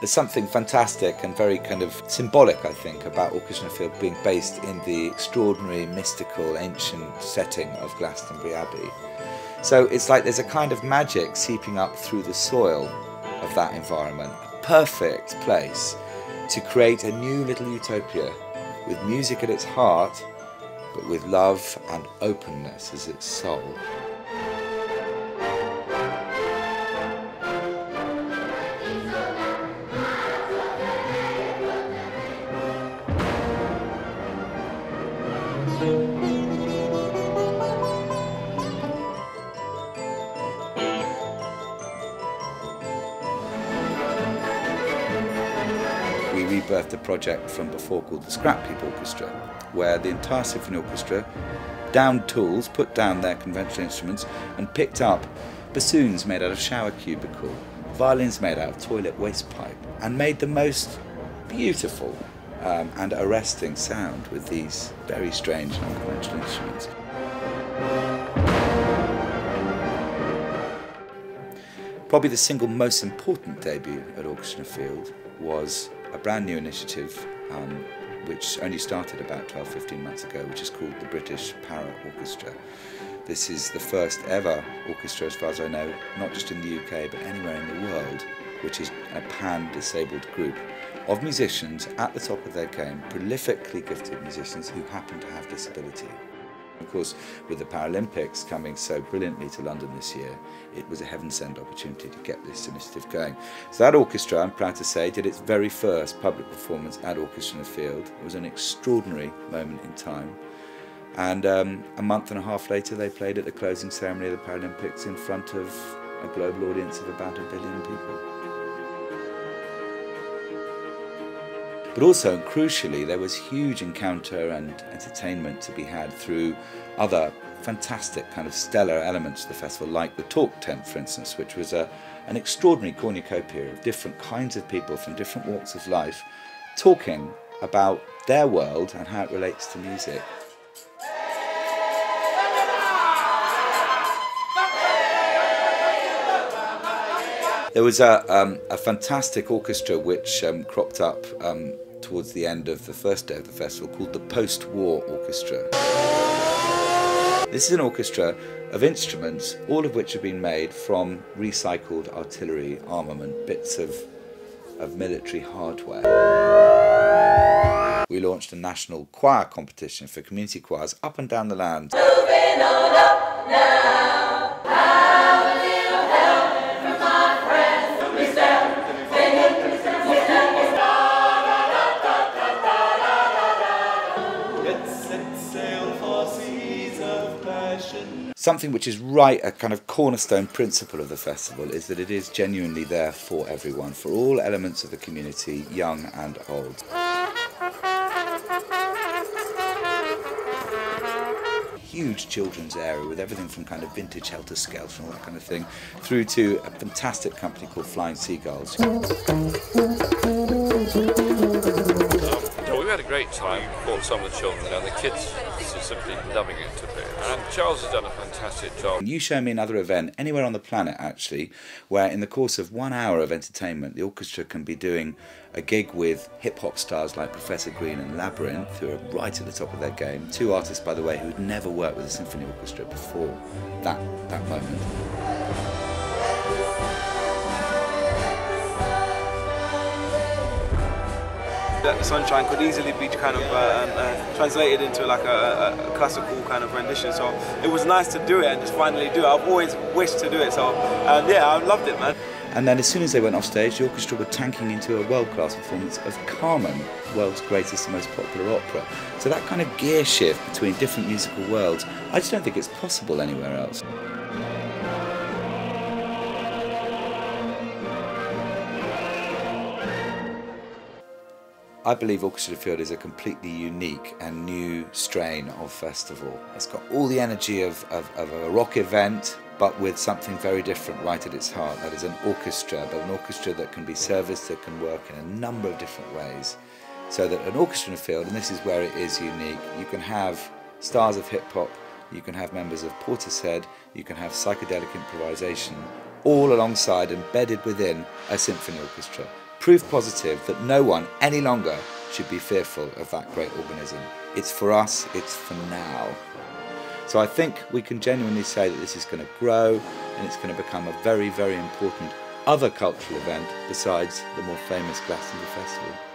There's something fantastic and very kind of symbolic, I think, about Orchestra Field being based in the extraordinary, mystical, ancient setting of Glastonbury Abbey. So it's like there's a kind of magic seeping up through the soil of that environment. A perfect place to create a new little utopia with music at its heart, but with love and openness as its soul. We rebirthed a project from before called the Scrap Heap Orchestra, where the entire symphony orchestra downed tools, put down their conventional instruments, and picked up bassoons made out of shower cubicle, violins made out of toilet waste pipe, and made the most beautiful and arresting sound with these very strange and unconventional instruments. Probably the single most important debut at Orchestra Field was a brand new initiative which only started about 12-15 months ago, which is called the British Para Orchestra. This is the first ever orchestra, as far as I know, not just in the UK but anywhere in the world, which is a pan-disabled group of musicians at the top of their game, prolifically gifted musicians who happen to have disability. Of course, with the Paralympics coming so brilliantly to London this year, it was a heaven-sent opportunity to get this initiative going. So that orchestra, I'm proud to say, did its very first public performance at Orchestra Field. It was an extraordinary moment in time. And a month and a half later, they played at the closing ceremony of the Paralympics in front of a global audience of about 1 billion people. But also, crucially, there was huge encounter and entertainment to be had through other fantastic kind of stellar elements of the festival, like the talk tent, for instance, which was an extraordinary cornucopia of different kinds of people from different walks of life talking about their world and how it relates to music. There was a fantastic orchestra which cropped up towards the end of the first day of the festival called the Post-War Orchestra. This is an orchestra of instruments, all of which have been made from recycled artillery, armament, bits of military hardware. We launched a national choir competition for community choirs up and down the land. Moving on up now. Something which is right, a kind of cornerstone principle of the festival, is that it is genuinely there for everyone, for all elements of the community, young and old. Huge children's area with everything from kind of vintage helter-skelter and all that kind of thing, through to a fantastic company called Flying Seagulls. We had a great time, brought some of the children and the kids are simply loving it to bits. And Charles has done a fantastic job. You show me another event, anywhere on the planet actually, where in the course of 1 hour of entertainment, the orchestra can be doing a gig with hip-hop stars like Professor Green and Labyrinth, who are right at the top of their game. 2 artists, by the way, who had never worked with a symphony orchestra before that moment. That the Sunshine could easily be kind of translated into like a classical kind of rendition, so it was nice to do it and just finally do it. I've always wished to do it, so yeah, I loved it, man. And then as soon as they went off stage, the orchestra were tanking into a world-class performance of Carmen, the world's greatest and most popular opera. So that kind of gear shift between different musical worlds, I just don't think it's possible anywhere else. I believe Orchestra Field is a completely unique and new strain of festival. It's got all the energy of a rock event, but with something very different right at its heart. That is an orchestra, but an orchestra that can be serviced, that can work in a number of different ways. So that an Orchestra Field, and this is where it is unique, you can have stars of hip-hop, you can have members of Portishead, you can have psychedelic improvisation, all alongside, embedded within a symphony orchestra. proof positive that no one any longer should be fearful of that great organism. It's for us, it's for now. So I think we can genuinely say that this is going to grow and it's going to become a very, very important other cultural event besides the more famous Glastonbury Festival.